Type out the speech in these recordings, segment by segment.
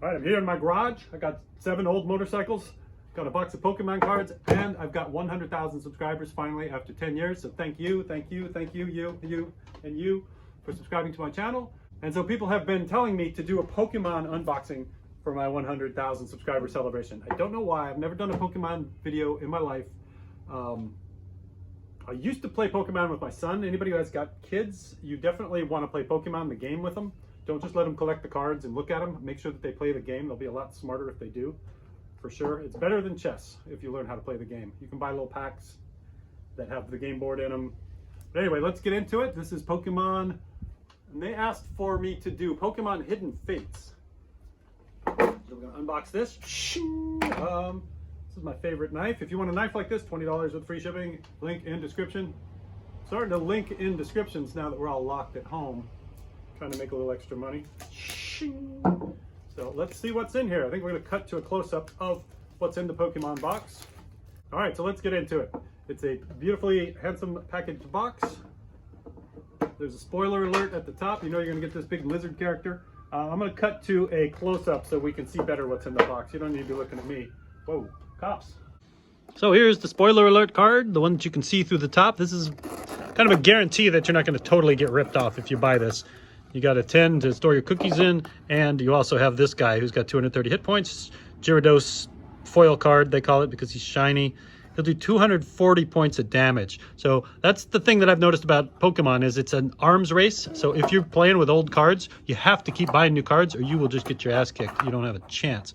All right, I'm here in my garage. I got 7 old motorcycles, got a box of Pokemon cards, and I've got 100,000 subscribers finally after 10 years. So thank you, you, and you for subscribing to my channel. And so people have been telling me to do a Pokemon unboxing for my 100,000 subscriber celebration. I don't know why. I've never done a Pokemon video in my life. I used to play Pokemon with my son. Anybody who has got kids, you definitely want to play Pokemon the game with them. Don't just let them collect the cards and look at them. Make sure that they play the game. They'll be a lot smarter if they do, for sure. It's better than chess if you learn how to play the game. You can buy little packs that have the game board in them. But anyway, let's get into it. This is Pokemon, and they asked for me to do Pokemon Hidden Fates. So we're gonna unbox this. This is my favorite knife. If you want a knife like this, $20 with free shipping. Link in description. Starting to link in descriptions now that we're all locked at home. Trying to make a little extra money. So let's see what's in here. I think we're going to cut to a close-up of what's in the Pokemon box. All right, so let's get into it. It's a beautifully handsome packaged box. There's a spoiler alert at the top. You know you're going to get this big lizard character. I'm going to cut to a close-up so we can see better what's in the box. You don't need to be looking at me. Whoa, cops. So here's the spoiler alert card, the one that you can see through the top. This is kind of a guarantee that you're not going to totally get ripped off if you buy this. You got a 10 to store your cookies in, and you also have this guy who's got 230 hit points. Gyarados foil card, they call it, because he's shiny. He'll do 240 points of damage. So that's the thing that I've noticed about Pokemon is it's an arms race. So if you're playing with old cards, you have to keep buying new cards or you will just get your ass kicked. You don't have a chance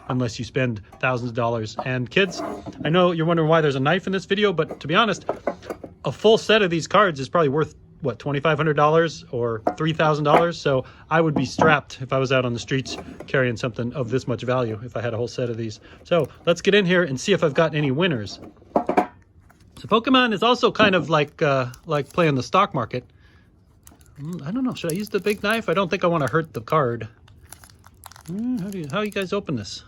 unless you spend thousands of dollars. And kids, I know you're wondering why there's a knife in this video, but to be honest, a full set of these cards is probably worth what, $2,500 or $3,000. So I would be strapped if I was out on the streets carrying something of this much value if I had a whole set of these. So let's get in here and see if I've got any winners. So Pokemon is also kind of like playing the stock market. I don't know, should I use the big knife? I don't think I want to hurt the card. How you guys open this?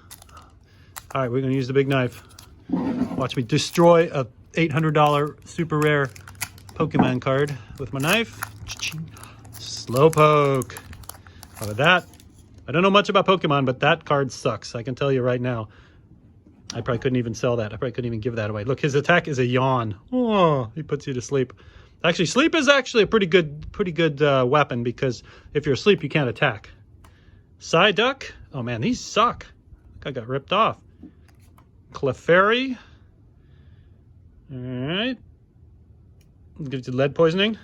All right, we're gonna use the big knife. Watch me destroy a $800 super rare Pokemon card with my knife. Slowpoke. How about that? I don't know much about Pokemon, but that card sucks. I can tell you right now. I probably couldn't even sell that. I probably couldn't even give that away. Look, his attack is a yawn. Oh, he puts you to sleep. Actually, sleep is actually a pretty good weapon because if you're asleep, you can't attack. Psyduck. Oh man, these suck. I got ripped off. Clefairy. All right. Gives you lead poisoning.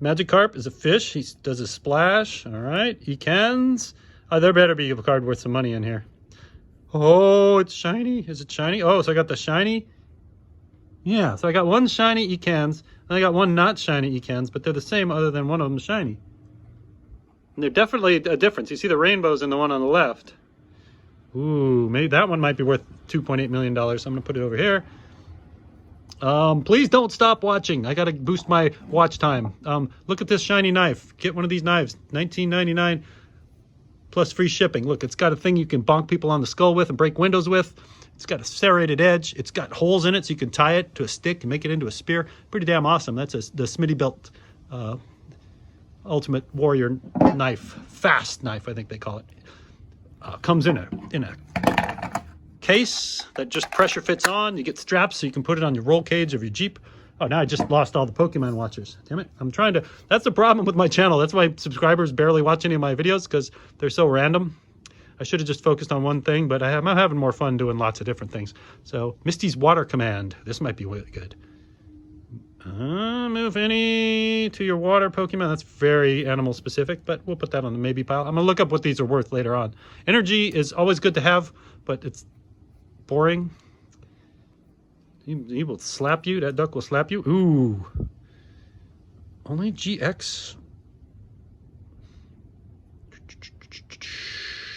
Magikarp is a fish. He does a splash. All right. Ekans. Oh, there better be a card worth some money in here. Oh, it's shiny. Is it shiny? Oh, so I got the shiny. Yeah, so I got one shiny Ekans, and I got one not shiny Ekans, but they're the same other than one of them shiny. And they're definitely a difference. You see the rainbows in the one on the left. Ooh, maybe that one might be worth $2.8 million. So I'm going to put it over here. Please don't stop watching. I got to boost my watch time. Look at this shiny knife. Get one of these knives. $19.99 plus free shipping. Look, it's got a thing you can bonk people on the skull with and break windows with. It's got a serrated edge. It's got holes in it so you can tie it to a stick and make it into a spear. Pretty damn awesome. That's the Smittybilt Ultimate Warrior knife. Fast knife, I think they call it. Comes in a case that just pressure fits on. You get straps so you can put it on your roll cage of your Jeep. Oh, now I just lost all the Pokemon watchers. Damn it. I'm trying to... That's the problem with my channel. That's why subscribers barely watch any of my videos, because they're so random. I should have just focused on one thing, but I'm having more fun doing lots of different things. So, Misty's Water Command. This might be really good. Move any to your water Pokemon. That's very animal specific, but we'll put that on the maybe pile. I'm going to look up what these are worth later on. Energy is always good to have, but it's boring. He will slap you. That duck will slap you. Ooh. Only GX.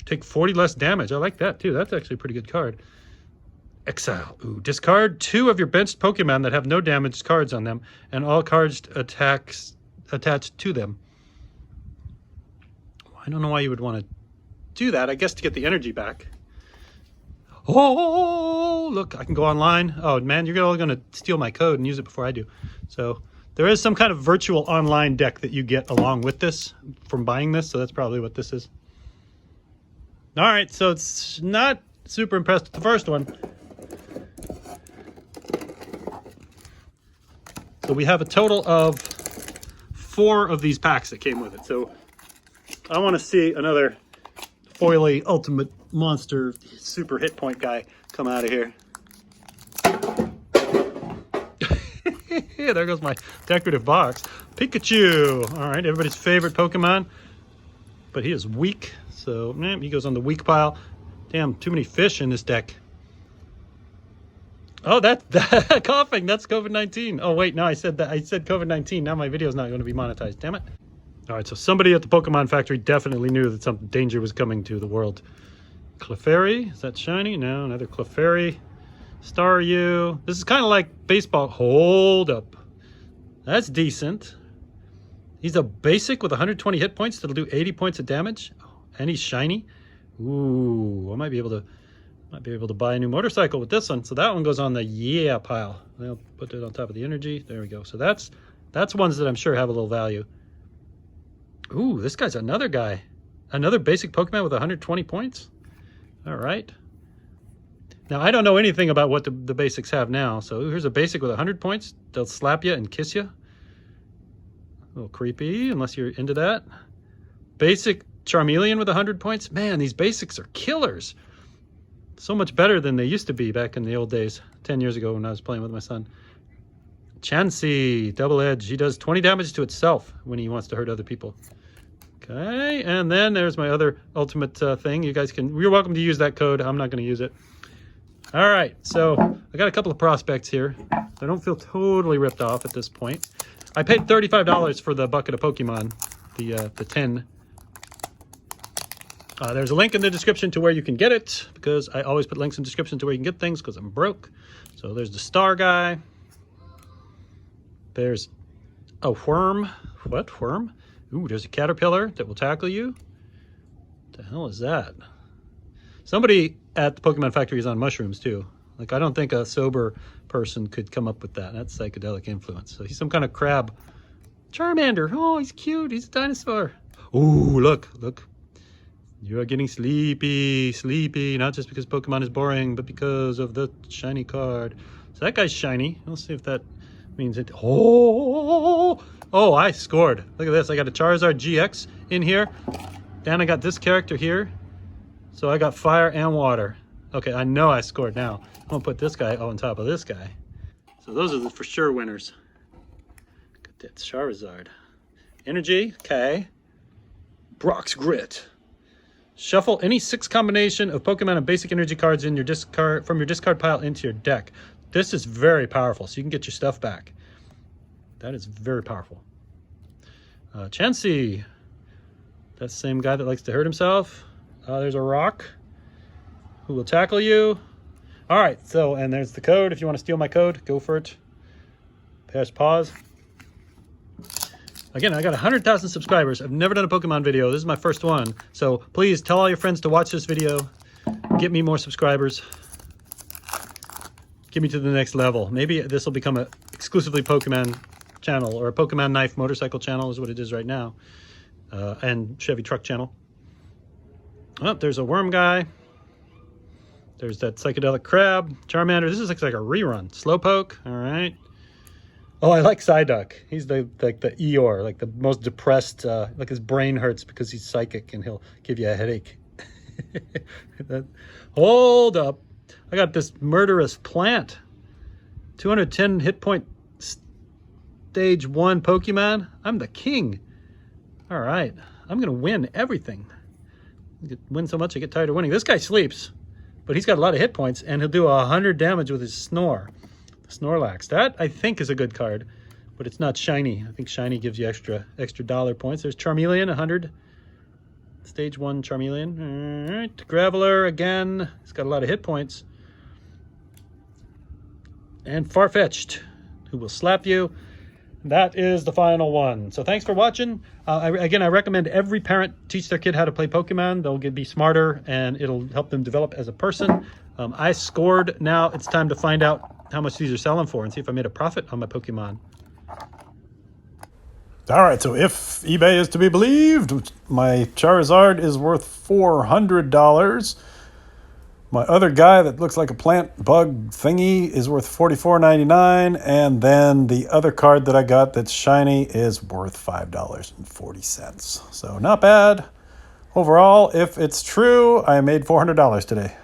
Take 40 less damage. I like that too. That's actually a pretty good card. Exile. Ooh. Discard 2 of your benched Pokemon that have no damaged cards on them and all cards attached to them. I don't know why you would want to do that. I guess to get the energy back. Oh, look, I can go online. Oh, man, you're all going to steal my code and use it before I do. So there is some kind of virtual online deck that you get along with this from buying this. So that's probably what this is. All right, so it's not super impressed with the first one. So we have a total of 4 of these packs that came with it. So I want to see another foily ultimate monster super hit point guy come out of here. There goes my decorative box. Pikachu. All right, everybody's favorite Pokemon. But he is weak, so he goes on the weak pile. Damn, too many fish in this deck. Oh, that coughing, that's COVID-19. Oh, wait, no, I said COVID-19. Now my video's not going to be monetized. Damn it. All right, so somebody at the Pokemon factory definitely knew that some danger was coming to the world. Clefairy, is that shiny? No, another Clefairy. Staryu. This is kind of like baseball. Hold up. That's decent. He's a basic with 120 hit points that'll do 80 points of damage. And he's shiny. Ooh, I might be able to buy a new motorcycle with this one. So that one goes on the yeah pile. I'll put it on top of the energy. There we go. So that's ones that I'm sure have a little value. Ooh, this guy's another guy. Another basic Pokemon with 120 points. All right. Now, I don't know anything about what the basics have now. So here's a basic with 100 points. They'll slap you and kiss you. A little creepy, unless you're into that. Basic Charmeleon with 100 points. Man, these basics are killers. So much better than they used to be back in the old days, 10 years ago when I was playing with my son. Chansey, double edge. He does 20 damage to itself when he wants to hurt other people. Okay, and then there's my other ultimate thing. You're welcome to use that code. I'm not going to use it. All right, so I got a couple of prospects here. I don't feel totally ripped off at this point. I paid $35 for the bucket of Pokemon, the 10. There's a link in the description to where you can get it, because I always put links in the description to where you can get things because I'm broke. So there's the star guy. There's a worm. What? Worm? Ooh, there's a caterpillar that will tackle you. What the hell is that? Somebody at the Pokemon factory is on mushrooms too. Like, I don't think a sober person could come up with that. That's psychedelic influence. So he's some kind of crab. Charmander. Oh, he's cute. He's a dinosaur. Ooh, look. You are getting sleepy. Not just because Pokemon is boring, but because of the shiny card. So that guy's shiny. Let's see if that means it. Oh, I scored. Look at this. I got a Charizard GX in here. And I got this character here. So I got fire and water. Okay, I know I scored now. I'm going to put this guy on top of this guy. So those are the for sure winners. Got that Charizard. Energy, okay. Brock's Grit. Shuffle any 6 combination of Pokemon and basic energy cards in your discard from your discard pile into your deck. This is very powerful, so you can get your stuff back. That is very powerful. Chansey. That's the same guy that likes to hurt himself. There's a rock who will tackle you. All right, so, and there's the code. If you want to steal my code, go for it. Press pause. Again, I got 100,000 subscribers. I've never done a Pokemon video. This is my first one. So please tell all your friends to watch this video. Get me more subscribers. Get me to the next level. Maybe this will become an exclusively Pokemon channel, or a Pokemon Knife motorcycle channel is what it is right now. And Chevy truck channel. Oh, there's a worm guy. There's that psychedelic crab. Charmander. This is like a rerun. Slowpoke. All right. Oh, I like Psyduck. He's like the Eeyore, like the most depressed. Like his brain hurts because he's psychic and he'll give you a headache. Hold up. I got this murderous plant. 210 hit point stage 1 Pokemon. I'm the king. All right. I'm going to win everything. Win so much I get tired of winning. This guy sleeps, but he's got a lot of hit points, and he'll do 100 damage with his snore. The Snorlax. That, I think, is a good card, but it's not shiny. I think shiny gives you extra dollar points. There's Charmeleon, 100. Stage 1 Charmeleon. All right. Graveler again. He's got a lot of hit points. And Farfetch'd, who will slap you. That is the final one. So thanks for watching. Again, I recommend every parent teach their kid how to play Pokemon. They'll be smarter, and it'll help them develop as a person. I scored. Now it's time to find out how much these are selling for and see if I made a profit on my Pokemon. All right, so if eBay is to be believed, my Charizard is worth $400. My other guy that looks like a plant bug thingy is worth $44.99. And then the other card that I got that's shiny is worth $5.40. So not bad. Overall, if it's true, I made $400 today.